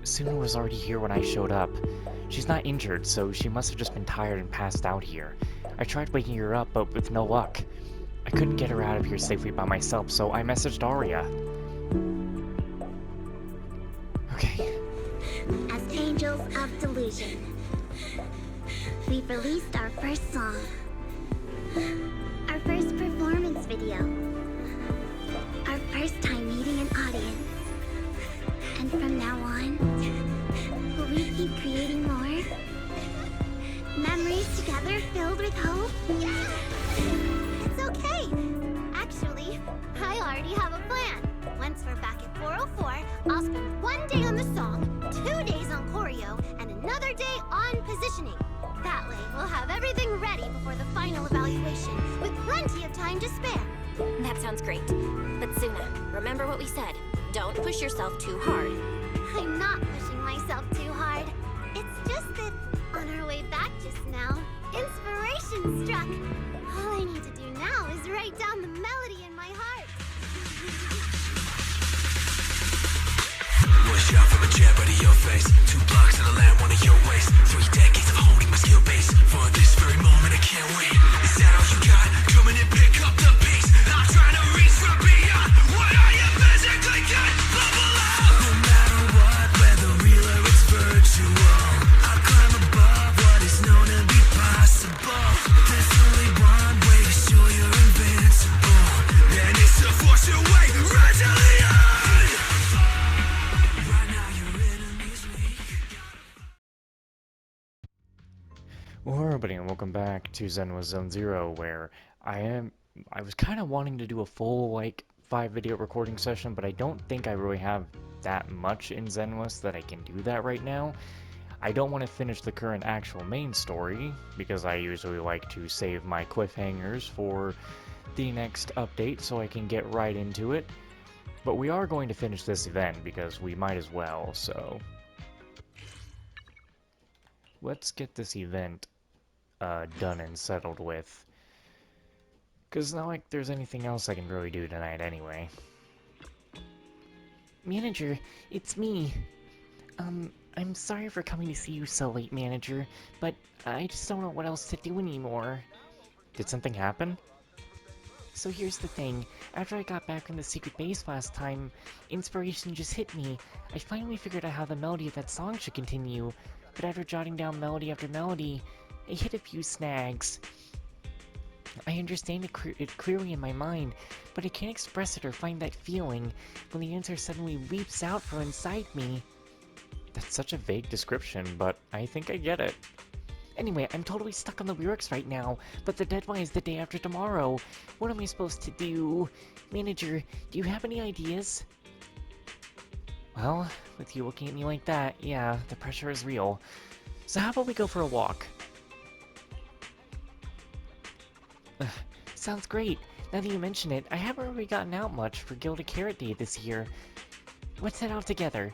Suna was already here when I showed up. She's not injured, so she must have just been tired and passed out here. I tried waking her up, but with no luck. I couldn't get her out of here safely by myself, so I messaged Arya. Okay. As Angels of Delusion, we've released our first song. Our first performance video. Our first time meeting an audience. And from now on, will we keep creating more? Memories together filled with hope? Yeah! It's okay! Actually, I already have a plan. Once we're back at 404, I'll spend 1 day on the song, 2 days on choreo, and another day on positioning. That way, we'll have everything ready before the final evaluation, with plenty of time to spare. That sounds great. But Suna, remember what we said. Don't push yourself too hard. I'm not pushing myself too hard. It's just that, on our way back just now, inspiration struck. All I need to do now is write down the melody in my heart. One shot from a jab out of your face. 2 blocks to the land, one of your ways. 3 decades of honing my skill base. For this very moment, I can't wait. Is that all you got? Come in and pick up the pace. I'm trying to reach for beyond. What are you physically capable of? No matter what, whether real or it's virtual, I'll climb above what is known to be possible. There's only one way to show you're invincible, and it's to force your way gradually on. Well, everybody, and welcome back to ZENLESS ZONE ZERO, where I was kind of wanting to do a full, 5-video recording session, but I don't think I really have that much in Zenless that I can do that right now. I don't want to finish the current actual main story, because I usually like to save my cliffhangers for the next update so I can get right into it. But we are going to finish this event, because we might as well, so let's get this event done and settled with. Because not like there's anything else I can really do tonight anyway. Manager, it's me. I'm sorry for coming to see you so late, Manager, but I just don't know what else to do anymore. Did something happen? So here's the thing, after I got back from the secret base last time, inspiration just hit me. I finally figured out how the melody of that song should continue, but after jotting down melody after melody, I hit a few snags. I understand it clearly in my mind, but I can't express it or find that feeling when the answer suddenly leaps out from inside me. That's such a vague description, but I think I get it. Anyway, I'm totally stuck on the lyrics right now, but the deadline is the day after tomorrow. What am I supposed to do? Manager, do you have any ideas? Well, with you looking at me like that, yeah, the pressure is real. So how about we go for a walk? Sounds great. Now that you mention it, I haven't really gotten out much for Gilded Carrot Day this year. Let's head out together.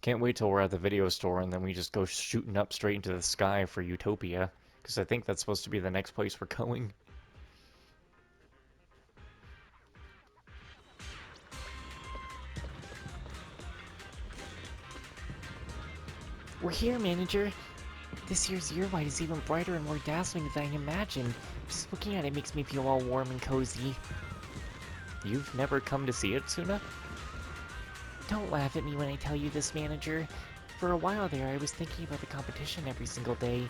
Can't wait till we're at the video store and then we just go shooting up straight into the sky for Utopia, because I think that's supposed to be the next place we're going. We're here, Manager. This year's year light is even brighter and more dazzling than I imagined. Just looking at it makes me feel all warm and cozy. You've never come to see it, Suna? Don't laugh at me when I tell you this, Manager. For a while there, I was thinking about the competition every single day.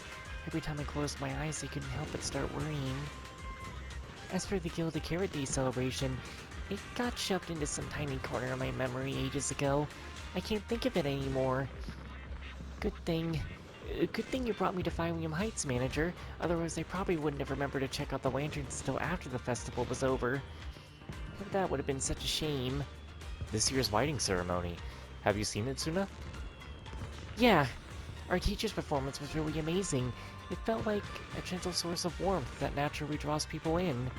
Every time I closed my eyes, I couldn't help but start worrying. As for the Gilded Carrot Day celebration, it got shoved into some tiny corner of my memory ages ago. I can't think of it anymore. Good thing you brought me to William Heights, Manager. Otherwise, I probably wouldn't have remembered to check out the lanterns until after the festival was over. That would have been such a shame. This year's lighting ceremony. Have you seen it, Suna? Yeah. Our teacher's performance was really amazing. It felt like a gentle source of warmth that naturally draws people in.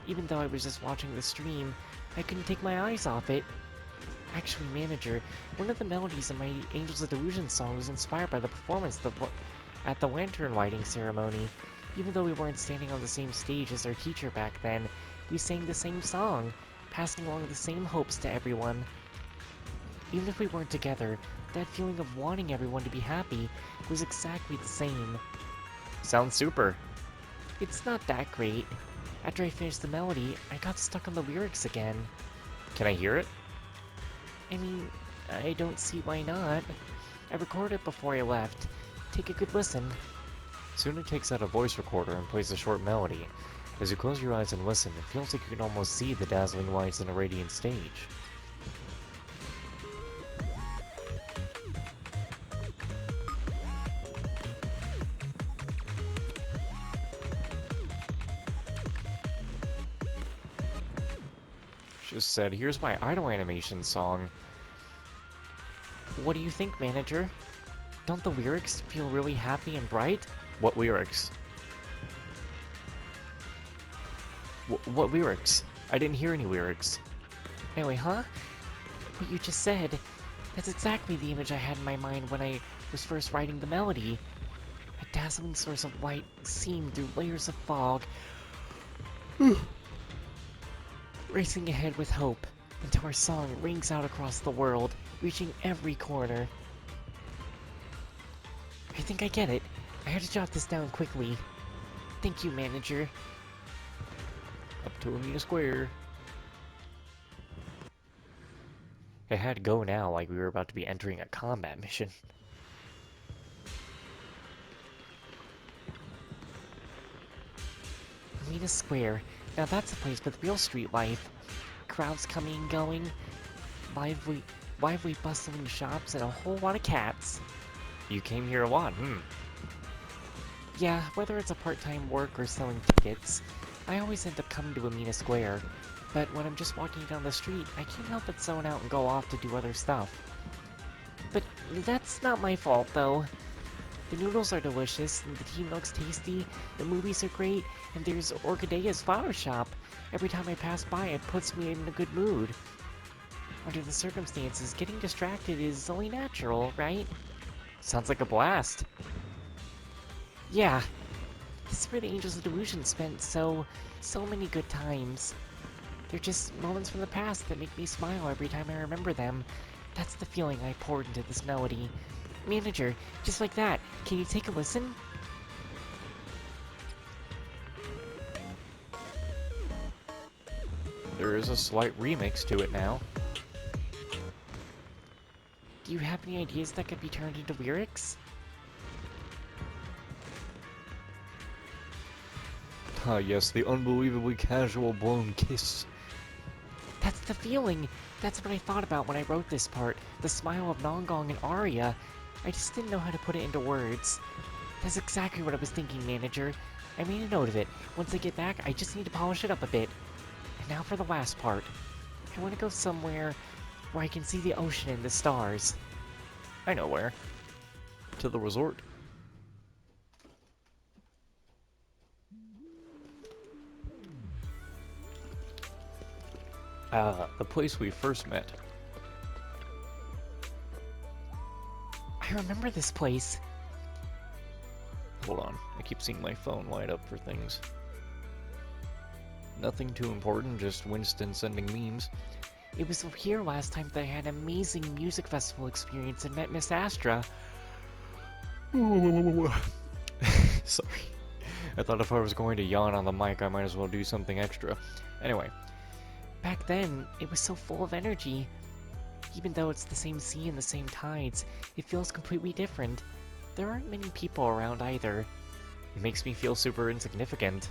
Even though I was just watching the stream, I couldn't take my eyes off it. Actually, Manager, one of the melodies in my Angels of Delusion song was inspired by the performance at the lantern lighting ceremony. Even though we weren't standing on the same stage as our teacher back then, we sang the same song. passing along the same hopes to everyone. Even if we weren't together, that feeling of wanting everyone to be happy was exactly the same. Sounds super. It's not that great. After I finished the melody, I got stuck on the lyrics again. Can I hear it? I mean, I don't see why not. I recorded it before I left. Take a good listen. Suna takes out a voice recorder and plays a short melody. As you close your eyes and listen, it feels like you can almost see the dazzling lights in a radiant stage. Just said, here's my idle animation song. What do you think, manager? Don't the lyrics feel really happy and bright? What lyrics? What lyrics? I didn't hear any lyrics. Anyway, huh? What you just said, that's exactly the image I had in my mind when I was first writing the melody. A dazzling source of light seen through layers of fog. Racing ahead with hope until our song rings out across the world, reaching every corner. I think I get it. I had to jot this down quickly. Thank you, manager. Up to Amina Square. I had to go now like we were about to be entering a combat mission. Arena Square. Now that's a place with real street life. Crowds coming and going. Lively bustling shops and a whole lot of cats. You came here a lot, Yeah, whether it's a part-time work or selling tickets, I always end up coming to Amina Square. But when I'm just walking down the street, I can't help but zone out and go off to do other stuff. But that's not my fault, though. The noodles are delicious, and the tea milk's tasty, the movies are great, and there's Orchidea's flower shop. Every time I pass by, it puts me in a good mood. Under the circumstances, getting distracted is only natural, right? Sounds like a blast. Yeah. This is where the Angels of Delusion spent so many good times. They're just moments from the past that make me smile every time I remember them. That's the feeling I poured into this melody. Manager, just like that, can you take a listen? There is a slight remix to it now. Do you have any ideas that could be turned into lyrics? Ah yes, the unbelievably casual blown kiss. That's the feeling! That's what I thought about when I wrote this part. The smile of Nongong and Arya. I just didn't know how to put it into words. That's exactly what I was thinking, manager. I made a note of it. Once I get back, I just need to polish it up a bit. And now for the last part. I want to go somewhere where I can see the ocean and the stars. I know where. To the resort. The place we first met. I remember this place. Hold on, I keep seeing my phone light up for things. Nothing too important, just Winston sending memes. It was here last time that I had an amazing music festival experience and met Miss Astra. Sorry. I thought if I was going to yawn on the mic, I might as well do something extra. Anyway. Back then, it was so full of energy. Even though it's the same sea and the same tides, it feels completely different. There aren't many people around either. It makes me feel super insignificant.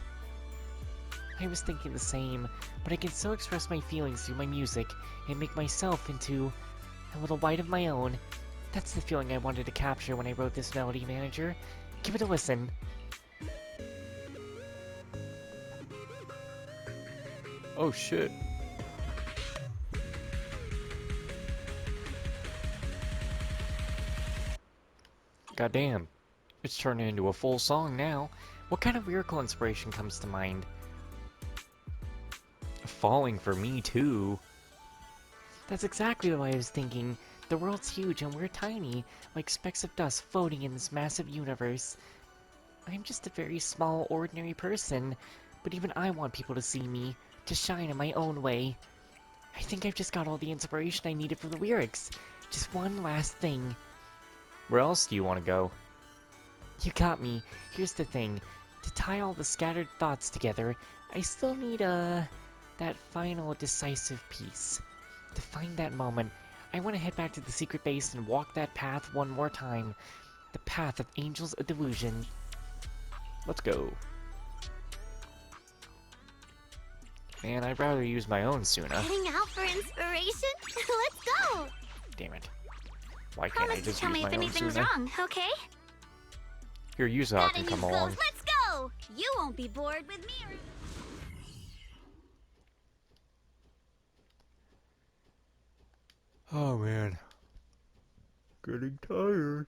I was thinking the same, but I can still express my feelings through my music and make myself into a little light of my own. That's the feeling I wanted to capture when I wrote this melody, manager. Give it a listen. Oh shit. Goddamn. It's turning into a full song now. What kind of lyrical inspiration comes to mind? Falling for me too. That's exactly what I was thinking. The world's huge and we're tiny, like specks of dust floating in this massive universe. I'm just a very small, ordinary person, but even I want people to see me, to shine in my own way. I think I've just got all the inspiration I needed for the lyrics. Just one last thing. Where else do you want to go? You got me. Here's the thing. To tie all the scattered thoughts together, I still need, that final decisive piece. To find that moment, I want to head back to the secret base and walk that path one more time. The path of Angels of Delusion. Let's go. Man, I'd rather use my own Suna. Heading out for inspiration? Let's go! Damn it. Why can't I Promise to just tell use me my if own anything's Suna? wrong, okay? Here, Yuza That can and come you along. goes, let's go! You won't be bored with me. Oh man. Getting tired.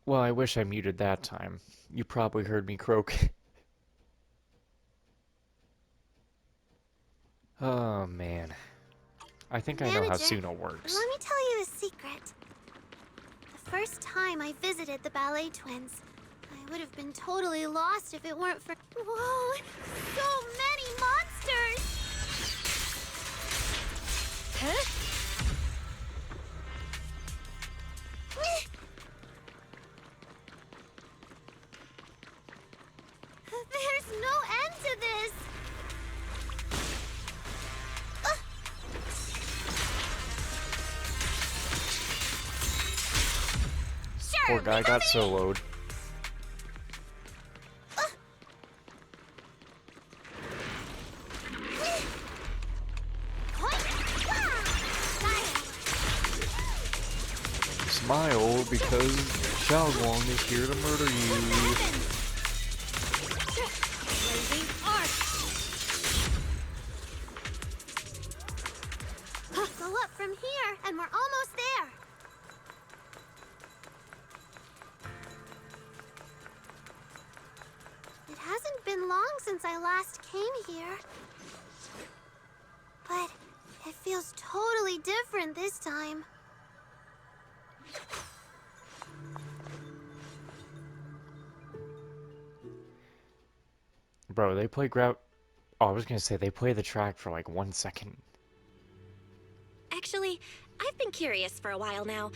Well, I wish I muted that time. You probably heard me croak. Oh man. I think I know how Manager, Suna works. Let me tell you a secret. The first time I visited the ballet twins, I would have been totally lost if it weren't for... Whoa! So many monsters! Huh? There's no end to this! Sure, Poor guy got soloed. Smile because Xiaoguang is here to murder you. Blazing arc. Go up from here, and we're almost there. It hasn't been long since I last came here. But it feels totally different this time. Bro, they play grab. Oh, I was gonna say they play the track for like 1 second. Actually, I've been curious for a while now.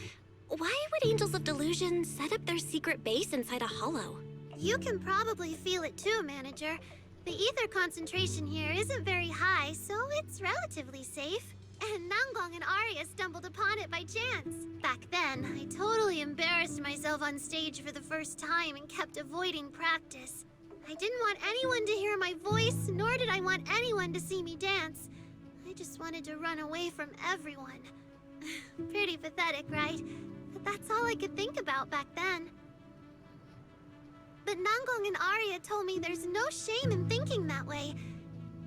Why would Angels of Delusion set up their secret base inside a hollow? You can probably feel it too, Manager. The ether concentration here isn't very high, so it's relatively safe. And Nanggong and Arya stumbled upon it by chance. Back then, I totally embarrassed myself on stage for the first time and kept avoiding practice. I didn't want anyone to hear my voice, nor did I want anyone to see me dance. I just wanted to run away from everyone. Pretty pathetic, right? But that's all I could think about back then. But Nanggong and Arya told me there's no shame in thinking that way.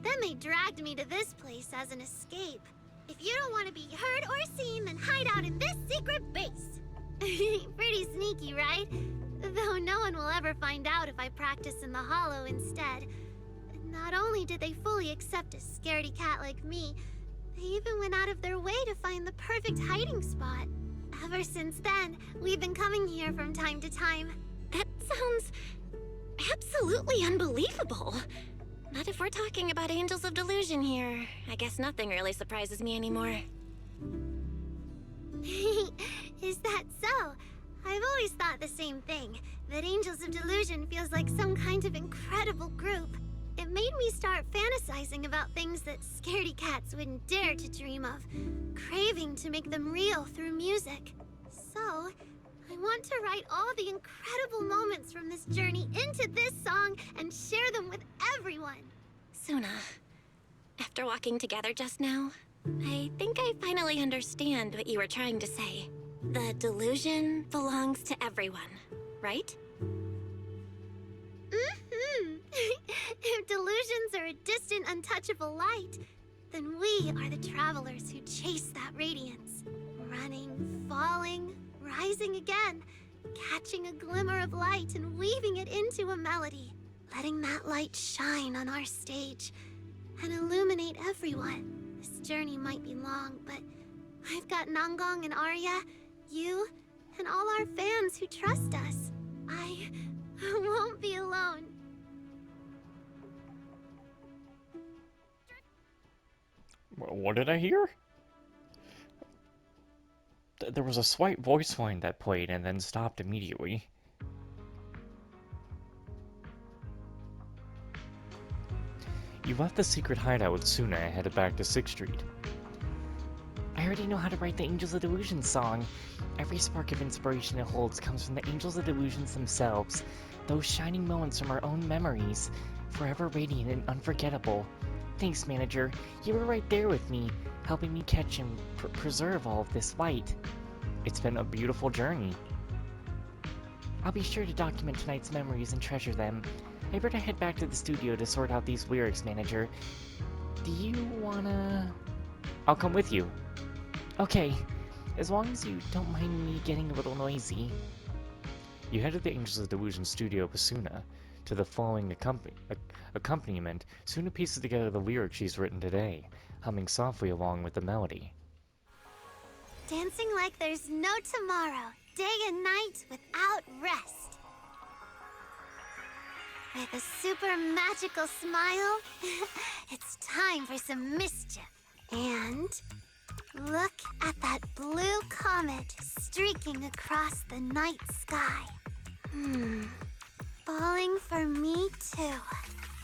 Then they dragged me to this place as an escape. If you don't want to be heard or seen, then hide out in this secret base. Pretty sneaky, right? Though no one will ever find out if I practice in the hollow instead. Not only did they fully accept a scaredy cat like me, they even went out of their way to find the perfect hiding spot. Ever since then, we've been coming here from time to time. That sounds absolutely unbelievable. Not if we're talking about Angels of Delusion here. I guess nothing really surprises me anymore. Is that so? I've always thought the same thing, that Angels of Delusion feels like some kind of incredible group. It made me start fantasizing about things that scaredy cats wouldn't dare to dream of, craving to make them real through music. So, I want to write all the incredible moments from this journey into this song and share them with everyone. Suna, after walking together just now, I think I finally understand what you were trying to say. The delusion belongs to everyone, right? Mm-hmm. If delusions are a distant, untouchable light, then we are the travelers who chase that radiance. Running, falling, rising again, catching a glimmer of light and weaving it into a melody. Letting that light shine on our stage and illuminate everyone. This journey might be long, but I've got Nanggong and Arya, you, and all our fans who trust us. I won't be alone. What did I hear? There was a slight voice line that played and then stopped immediately. You left the secret hideout with Suna and headed back to 6th Street. I already know how to write the Angels of Delusion song. Every spark of inspiration it holds comes from the Angels of Delusions themselves. Those shining moments from our own memories, forever radiant and unforgettable. Thanks, Manager. You were right there with me, helping me catch and preserve all of this light. It's been a beautiful journey. I'll be sure to document tonight's memories and treasure them. I better head back to the studio to sort out these lyrics, Manager. Do you wanna... I'll come with you. Okay, as long as you don't mind me getting a little noisy. You head to the Angels of Delusion studio with Suna. To the following accompaniment, Suna pieces together the lyrics she's written today, humming softly along with the melody. Dancing like there's no tomorrow, day and night without rest. With a super magical smile, it's time for some mischief. And look at that blue comet streaking across the night sky. Falling for me too.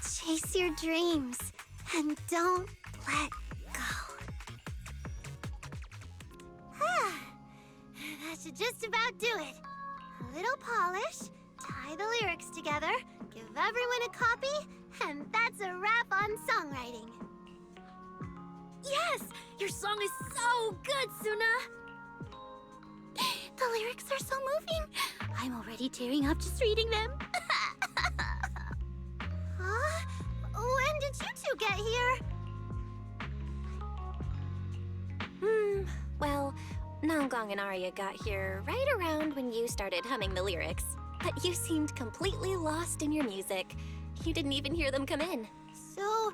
Chase your dreams and don't let go. That should just about do it. A little polish, tie the lyrics together, give everyone a copy, and that's a wrap on songwriting. Yes! Your song is so good, Suna! The lyrics are so moving. I'm already tearing up just reading them. Huh? When did you two get here? Well, Namgong and Arya got here right around when you started humming the lyrics. But you seemed completely lost in your music. You didn't even hear them come in. So,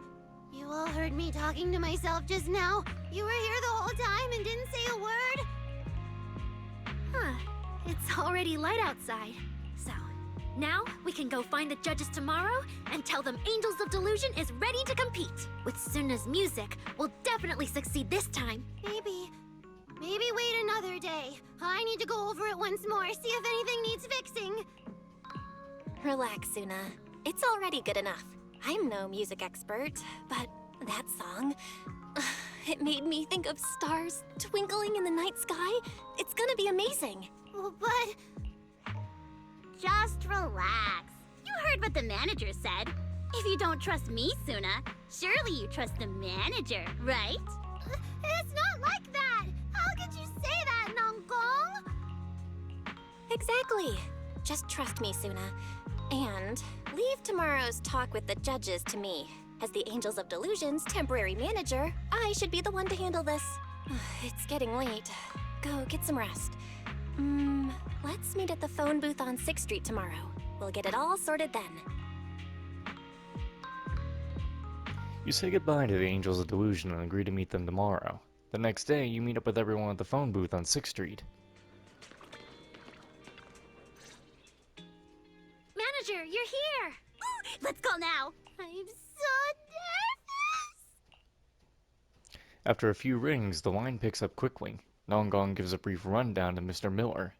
you all heard me talking to myself just now? You were here the whole time and didn't say a word? Huh. It's already light outside. So, now we can go find the judges tomorrow and tell them Angels of Delusion is ready to compete. With Suna's music, we'll definitely succeed this time. Maybe wait another day. I need to go over it once more, see if anything needs fixing. Relax, Suna. It's already good enough. I'm no music expert, but that song... It made me think of stars twinkling in the night sky. It's gonna be amazing. But... Just relax. You heard what the manager said. If you don't trust me, Suna, surely you trust the manager, right? It's not like that! How could you say that, Namgong? Exactly. Just trust me, Suna. And leave tomorrow's talk with the judges to me. As the Angels of Delusion's temporary manager, I should be the one to handle this. It's getting late. Go get some rest. Let's meet at the phone booth on 6th Street tomorrow. We'll get it all sorted then. You say goodbye to the Angels of Delusion and agree to meet them tomorrow. The next day, you meet up with everyone at the phone booth on 6th Street. Manager, you're here! Let's go now. I'm so nervous. After a few rings, the line picks up quickly. Namgong gives a brief rundown to Mr. Miller.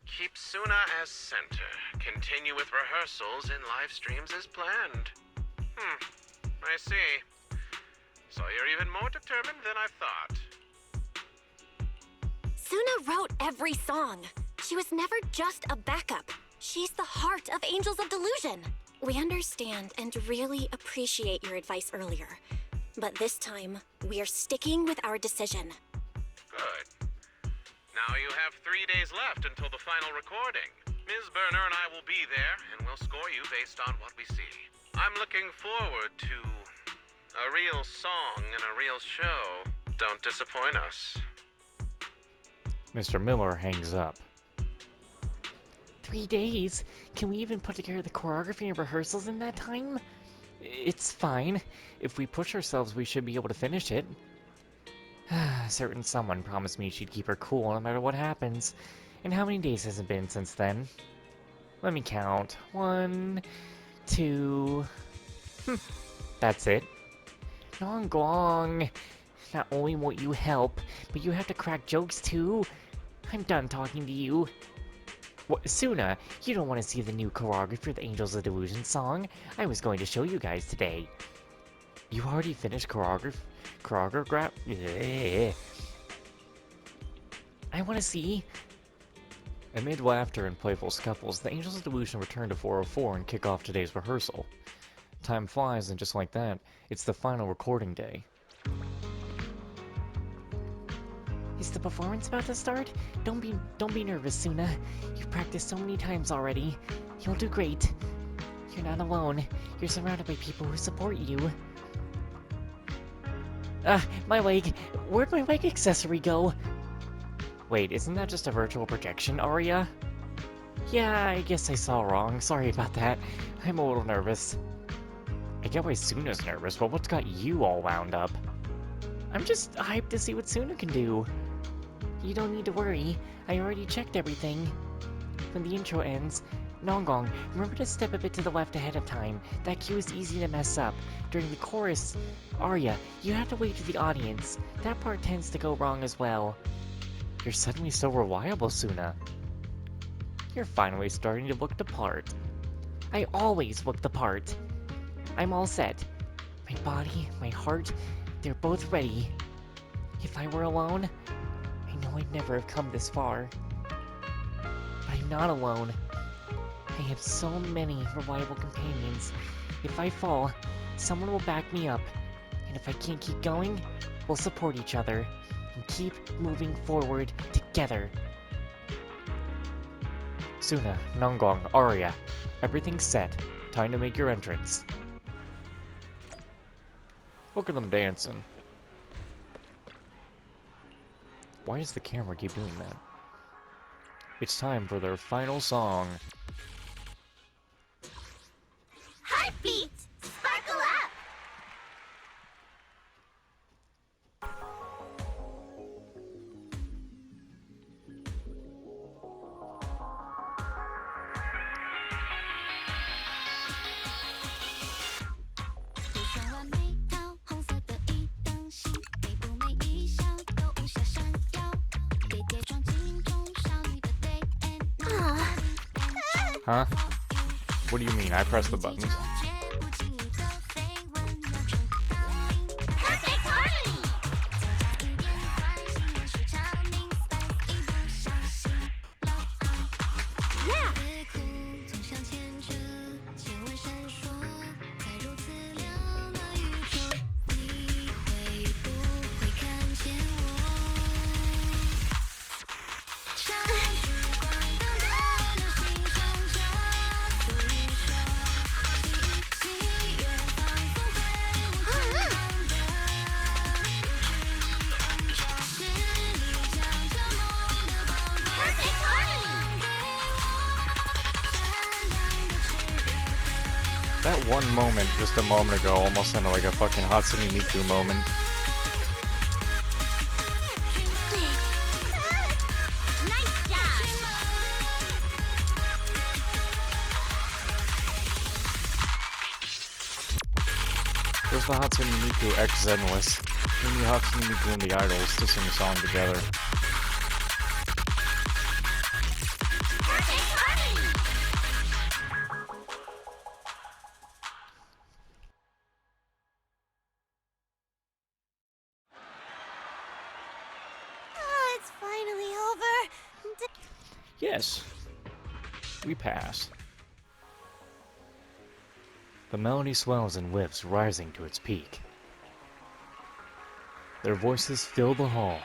Keep Suna as center. Continue with rehearsals and live streams as planned. I see. So you're even more determined than I thought. Suna wrote every song. She was never just a backup. She's the heart of Angels of Delusion. We understand and really appreciate your advice earlier. But this time, we're sticking with our decision. Good. Now you have 3 days left until the final recording. Ms. Berner and I will be there, and we'll score you based on what we see. I'm looking forward to a real song and a real show. Don't disappoint us. Mr. Miller hangs up. 3 days? Can we even put together the choreography and rehearsals in that time? It's fine. If we push ourselves, we should be able to finish it. A certain someone promised me she'd keep her cool no matter what happens. And how many days has it been since then? Let me count. 1, 2... That's it. Nonggong. Not only won't you help, but you have to crack jokes too. I'm done talking to you. What, Suna, you don't want to see the new choreography for the Angels of Delusion song? I was going to show you guys today. You already finished choreograph? Yeah. I want to see. Amid laughter and playful scuffles, the Angels of Delusion return to 404 and kick off today's rehearsal. Time flies, and just like that, it's the final recording day. Is the performance about to start? Don't be nervous, Suna. You've practiced so many times already. You'll do great. You're not alone. You're surrounded by people who support you. My leg. Where'd my leg accessory go? Wait, isn't that just a virtual projection, Arya? Yeah, I guess I saw wrong. Sorry about that. I'm a little nervous. I get why Suna's nervous, but what's got you all wound up? I'm just hyped to see what Suna can do. You don't need to worry. I already checked everything. When the intro ends, Nonggong, remember to step a bit to the left ahead of time. That cue is easy to mess up. During the chorus, Arya, you have to wait for the audience. That part tends to go wrong as well. You're suddenly so reliable, Suna. You're finally starting to look the part. I always look the part. I'm all set. My body, my heart, they're both ready. If I were alone, I know I'd never have come this far. But I'm not alone. I have so many reliable companions. If I fall, someone will back me up. And if I can't keep going, we'll support each other and keep moving forward together. Suna, Nonggong, Arya, everything's set. Time to make your entrance. Look at them dancing. Why does the camera keep doing that? It's time for their final song. Heartbeat! Sparkle up! Huh? What do you mean? I pressed the buttons. Perfect harmony! Yeah! Perfect harmony! That one moment, just a moment ago, almost sounded like a fucking Hatsune Miku moment. Nice job! There's the Hatsune Miku X Zenless. We need Hatsune Miku and the Idols to sing a song together. Perfect harmony! Oh, it's finally over. Yes. We pass. The melody swells and lifts, rising to its peak. Their voices fill the hall,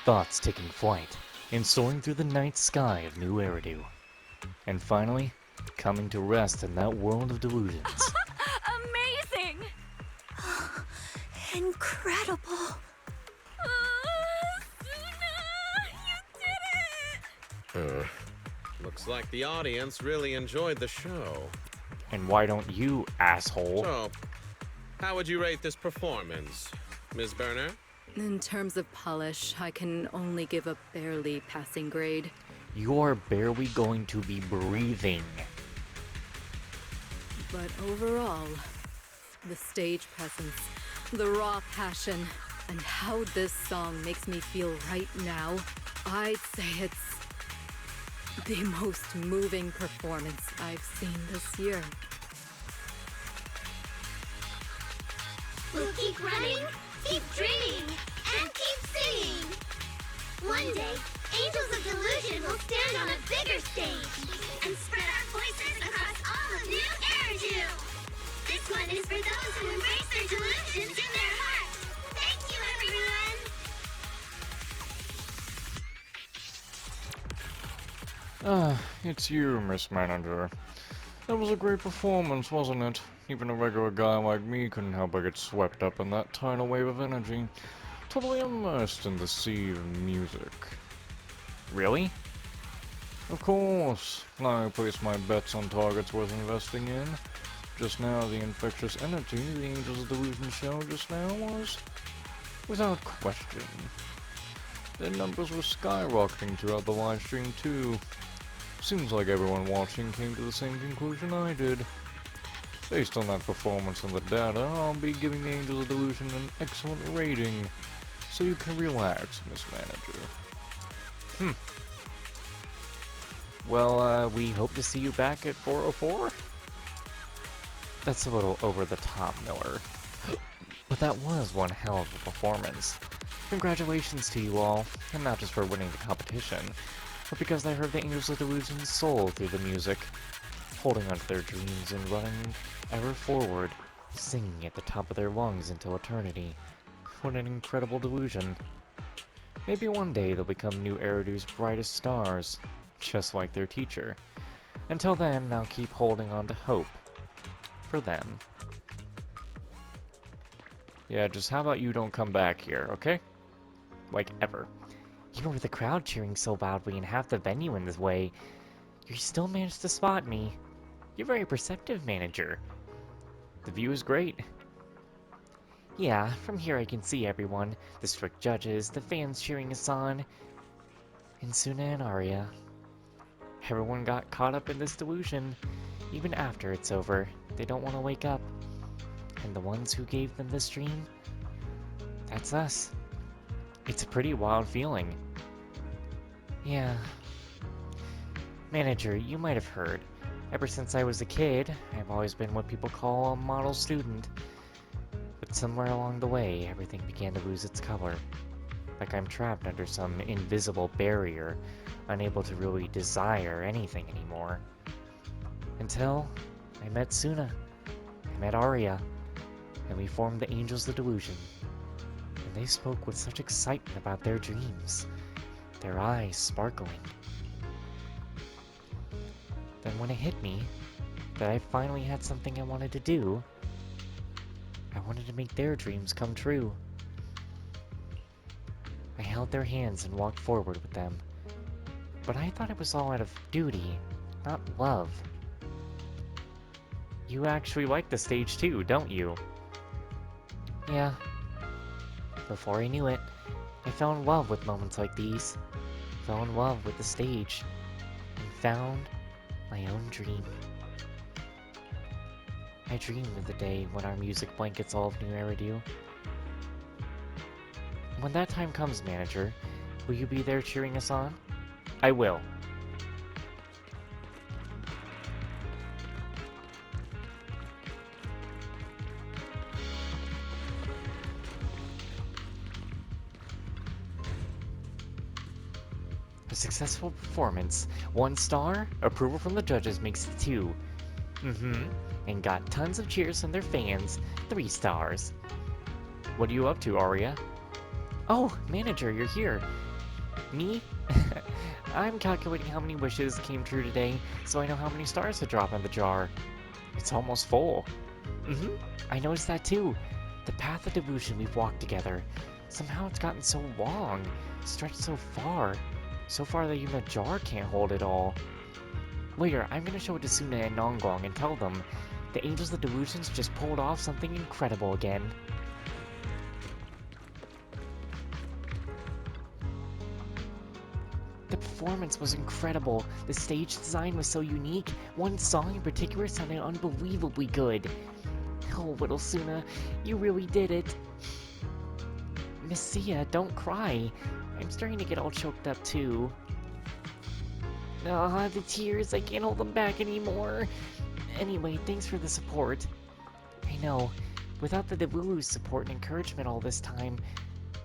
thoughts taking flight, and soaring through the night sky of New Eridu. And finally, coming to rest in that world of delusions. Amazing! Incredible. Suna! You did it! Looks like the audience really enjoyed the show. And why don't you, asshole? So, how would you rate this performance, Ms. Berner? In terms of polish, I can only give a barely passing grade. You're barely going to be breathing. But overall, the stage presence, The raw passion and how this song makes me feel right now, I'd say it's the most moving performance I've seen this year. We'll keep running, keep dreaming, and keep singing. One day, Angels of Delusion will stand on a bigger stage and spread our voices across all of New Eridu. This one is for those who embrace their delusions in their hearts. Thank you, everyone. It's you, Miss Manager. That was a great performance, wasn't it? Even a regular guy like me couldn't help but get swept up in that tidal wave of energy. Totally immersed in the sea of music. Really? Of course. I place my bets on targets worth investing in. Just now, the infectious energy the Angels of Delusion show just now was, without question. Their numbers were skyrocketing throughout the live stream too. Seems like everyone watching came to the same conclusion I did. Based on that performance and the data, I'll be giving the Angels of Delusion an excellent rating. So you can relax, Miss Manager. Well, we hope to see you back at 404? That's a little over the top, Miller. But that was one hell of a performance. Congratulations to you all, and not just for winning the competition, but because I heard the Angels of Delusion's soul through the music, holding onto their dreams and running ever forward, singing at the top of their lungs until eternity. What an incredible delusion. Maybe one day they'll become New Eridu's brightest stars, just like their teacher. Until then, I'll keep holding on to hope. For them. Yeah, just how about you don't come back here, okay? Like, ever. Even with the crowd cheering so loudly and half the venue in this way, you still managed to spot me. You're very perceptive, Manager. The view is great. Yeah, from here I can see everyone. The strict judges, the fans cheering us on, and Suna and Arya. Everyone got caught up in this delusion. Even after it's over, they don't want to wake up. And the ones who gave them this dream, that's us. It's a pretty wild feeling. Yeah. Manager, you might have heard. Ever since I was a kid, I've always been what people call a model student. But somewhere along the way, everything began to lose its color. Like I'm trapped under some invisible barrier, unable to really desire anything anymore. Until I met Suna, I met Arya, and we formed the Angels of Delusion. And they spoke with such excitement about their dreams, their eyes sparkling. Then when it hit me that I finally had something I wanted to do, I wanted to make their dreams come true. I held their hands and walked forward with them, but I thought it was all out of duty, not love. You actually like the stage too, don't you? Yeah. Before I knew it, I fell in love with moments like these. Fell in love with the stage. And found my own dream. I dreamed of the day when our music blankets all of New Eridu. When that time comes, Manager, will you be there cheering us on? I will. A successful performance. 1 star, approval from the judges makes it 2. And got tons of cheers from their fans. 3 stars. What are you up to, Arya? Oh, Manager, you're here. Me? I'm calculating how many wishes came true today, so I know how many stars to drop in the jar. It's almost full. I noticed that too. The path of delusion we've walked together. Somehow it's gotten so long, stretched so far that even a jar can't hold it all. Later, I'm gonna show it to Suna and Nongguang and tell them the Angels of Delusions just pulled off something incredible again. The performance was incredible. The stage design was so unique. One song in particular sounded unbelievably good. Oh, little Suna, you really did it. Miss Sia, don't cry. I'm starting to get all choked up too. Ah, the tears, I can't hold them back anymore. Anyway, thanks for the support. I know, without the Delulu's support and encouragement all this time,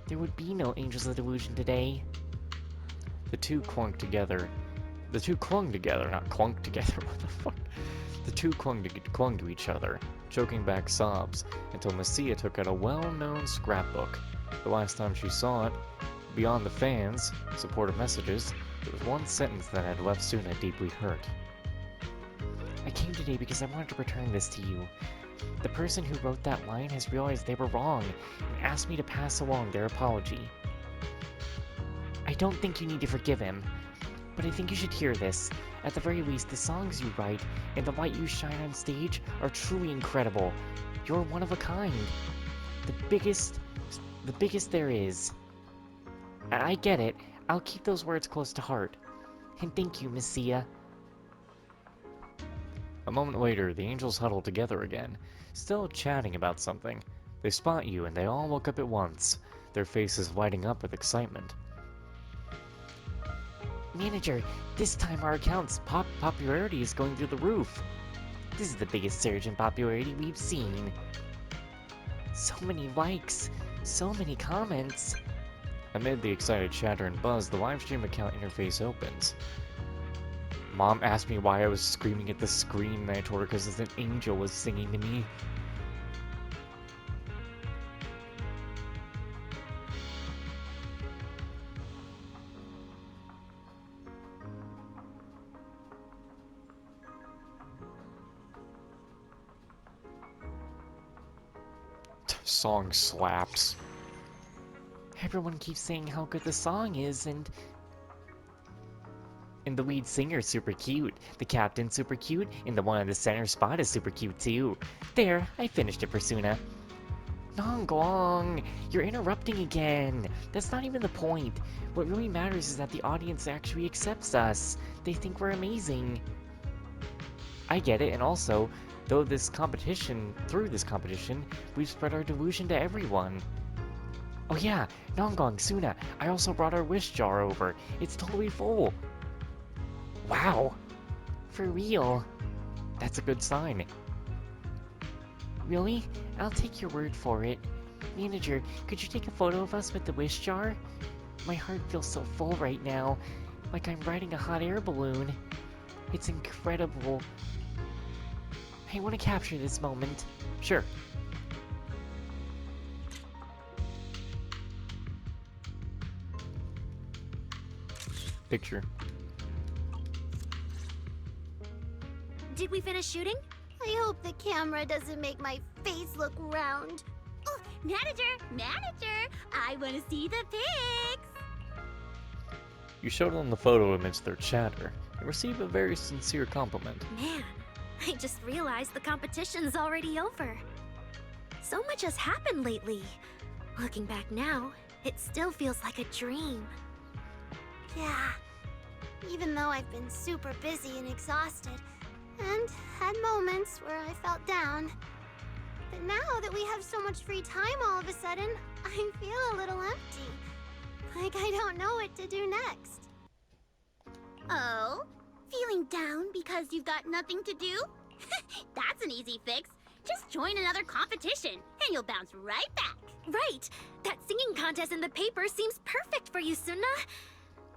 there would be no Angels of Delusion today. The two clung together. The two clung together, not clunked together. What the fuck? The two clung to each other, choking back sobs, until Messia took out a well-known scrapbook. The last time she saw it, beyond the fans' supportive messages, there was one sentence that had left Suna deeply hurt. I came today because I wanted to return this to you. The person who wrote that line has realized they were wrong and asked me to pass along their apology. I don't think you need to forgive him, but I think you should hear this. At the very least, the songs you write and the light you shine on stage are truly incredible. You're one of a kind. The biggest there is. I get it. I'll keep those words close to heart. And thank you, Miss Sia. A moment later, the angels huddle together again, still chatting about something. They spot you and they all look up at once, their faces lighting up with excitement. Manager, this time our account's popularity is going through the roof. This is the biggest surge in popularity we've seen. So many likes, so many comments. Amid the excited chatter and buzz, the livestream account interface opens. Mom asked me why I was screaming at the screen, and I told her because an angel was singing to me. Song slaps. Everyone keeps saying how good the song is, and the lead singer's super cute, the captain's super cute, and the one in the center spot is super cute too. There, I finished it, Persuna. Nonggong, you're interrupting again. That's not even the point. What really matters is that the audience actually accepts us. They think we're amazing. I get it, and also, through this competition, we've spread our delusion to everyone. Oh yeah, Nonggong, Suna, I also brought our wish jar over. It's totally full. Wow. For real. That's a good sign. Really? I'll take your word for it. Manager, could you take a photo of us with the wish jar? My heart feels so full right now, like I'm riding a hot air balloon. It's incredible. I want to capture this moment. Sure. Picture. Did we finish shooting? I hope the camera doesn't make my face look round. Oh, manager, I want to see the pics. You showed them the photo amidst their chatter and received a very sincere compliment. Man, I just realized the competition's already over. So much has happened lately. Looking back now, it still feels like a dream. Yeah, even though I've been super busy and exhausted, and had moments where I felt down. But now that we have so much free time all of a sudden, I feel a little empty. Like I don't know what to do next. Oh? Feeling down because you've got nothing to do? That's an easy fix. Just join another competition, and you'll bounce right back. Right! That singing contest in the paper seems perfect for you, Suna.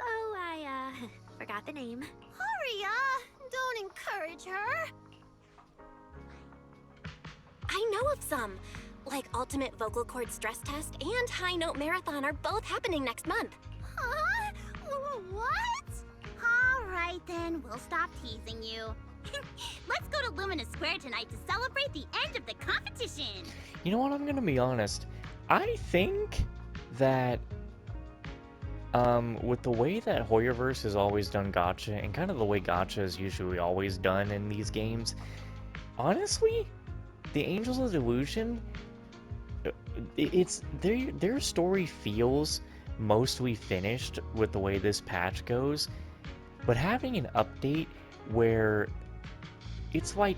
Oh, I, forgot the name. Haria, don't encourage her. I know of some. Like Ultimate Vocal Cord Stress Test and High Note Marathon are both happening next month. Huh? What? Alright then, we'll stop teasing you. Let's go to Lumina Square tonight to celebrate the end of the competition. You know what, I'm gonna be honest. I think that with the way that Hoyoverse has always done gacha, and kind of the way gacha is usually always done in these games, honestly, the Angels of Delusion, it's their story feels mostly finished with the way this patch goes, but having an update where it's like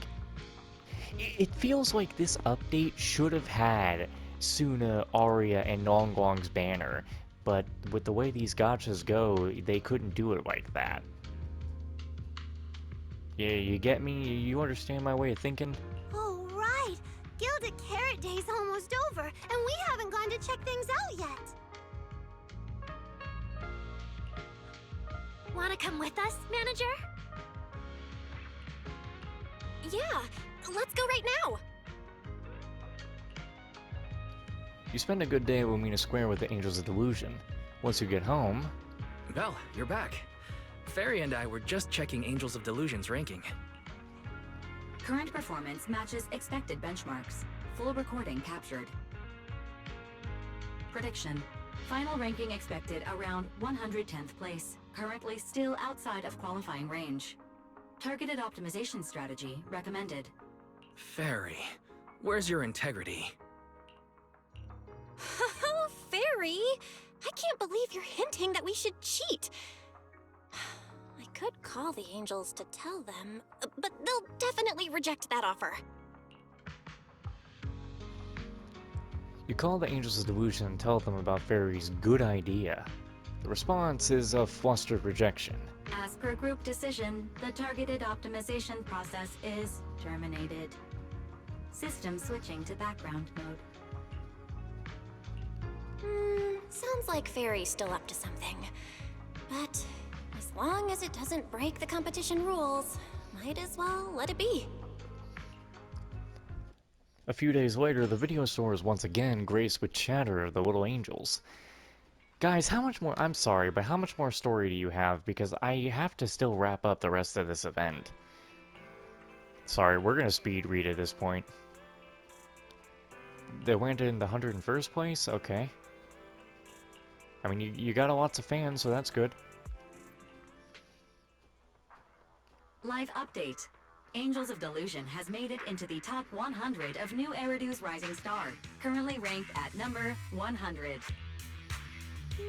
It feels like this update should have had Suna, Arya, and Nongguang's banner, but with the way these gachas go, they couldn't do it like that. Yeah, you get me? You understand my way of thinking? Oh, right. Gilded Carrot Day's almost over, and we haven't gone to check things out yet. Wanna come with us, manager? Yeah, let's go right now. You spend a good day at Lumina Square with the Angels of Delusion. Once you get home, Belle, you're back. Fairy and I were just checking Angels of Delusion's ranking. Current performance matches expected benchmarks. Full recording captured. Prediction. Final ranking expected around 110th place. Currently still outside of qualifying range. Targeted optimization strategy recommended. Fairy, where's your integrity? Fairy, I can't believe you're hinting that we should cheat. I could call the angels to tell them, but they'll definitely reject that offer. you call the Angels of Delusion and tell them about Fairy's good idea. The response is a flustered rejection. As per group decision, the targeted optimization process is terminated. System switching to background mode. Sounds like Fairy's still up to something. But as long as it doesn't break the competition rules, might as well let it be. A few days later, the video store is once again graced with chatter of the little angels. Guys, how much more— I'm sorry, but how much more story do you have? Because I have to still wrap up the rest of this event. Sorry, we're gonna speed read at this point. They went in the 101st place? Okay. I mean, you got lots of fans, so that's good. Live update. Angels of Delusion has made it into the top 100 of New Eridu's Rising Star, currently ranked at number 100. No?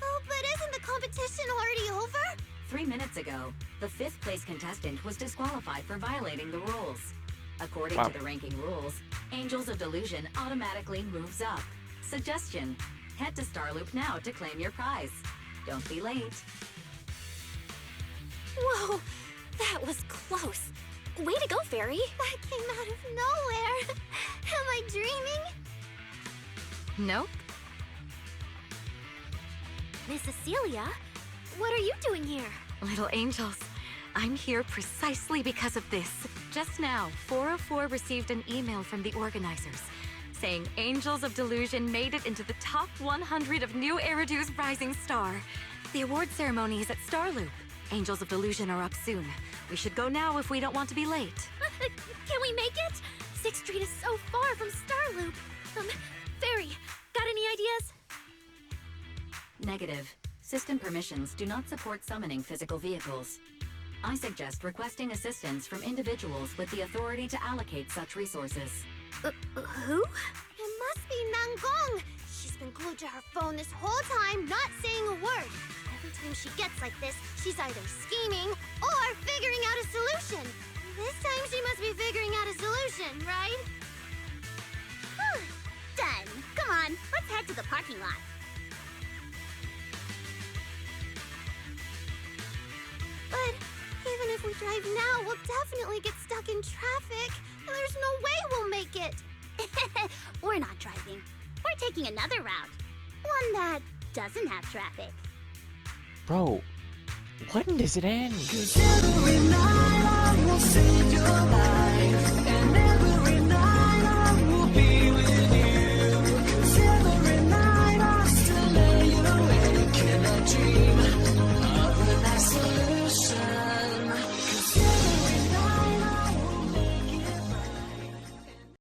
Oh, but isn't the competition already over? 3 minutes ago, the 5th place contestant was disqualified for violating the rules. According Wow. to the ranking rules, Angels of Delusion automatically moves up. Suggestion: head to Starloop now to claim your prize. Don't be late. Whoa, that was close. Way to go, Fairy. That came out of nowhere. Am I dreaming? Nope. Miss Cecilia, what are you doing here? Little angels, I'm here precisely because of this. Just now, 404 received an email from the organizers saying Angels of Delusion made it into the top 100 of New Eridu's Rising Star. The award ceremony is at Starloop. Angels of Delusion are up soon. We should go now if we don't want to be late. Can we make it? 6th Street is so far from Starloop. Fairy, got any ideas? Negative. System permissions do not support summoning physical vehicles. I suggest requesting assistance from individuals with the authority to allocate such resources. Who? It must be Nangong. She's been glued to her phone this whole time, not saying a word. Every time she gets like this, she's either scheming or figuring out a solution. This time she must be figuring out a solution, right? Done. Come on, let's head to the parking lot. But even if we drive now, we'll definitely get stuck in traffic. And there's no way we'll make it. We're not driving. We're taking another route. One that doesn't have traffic. Bro, when does it end? Every night I will save your life.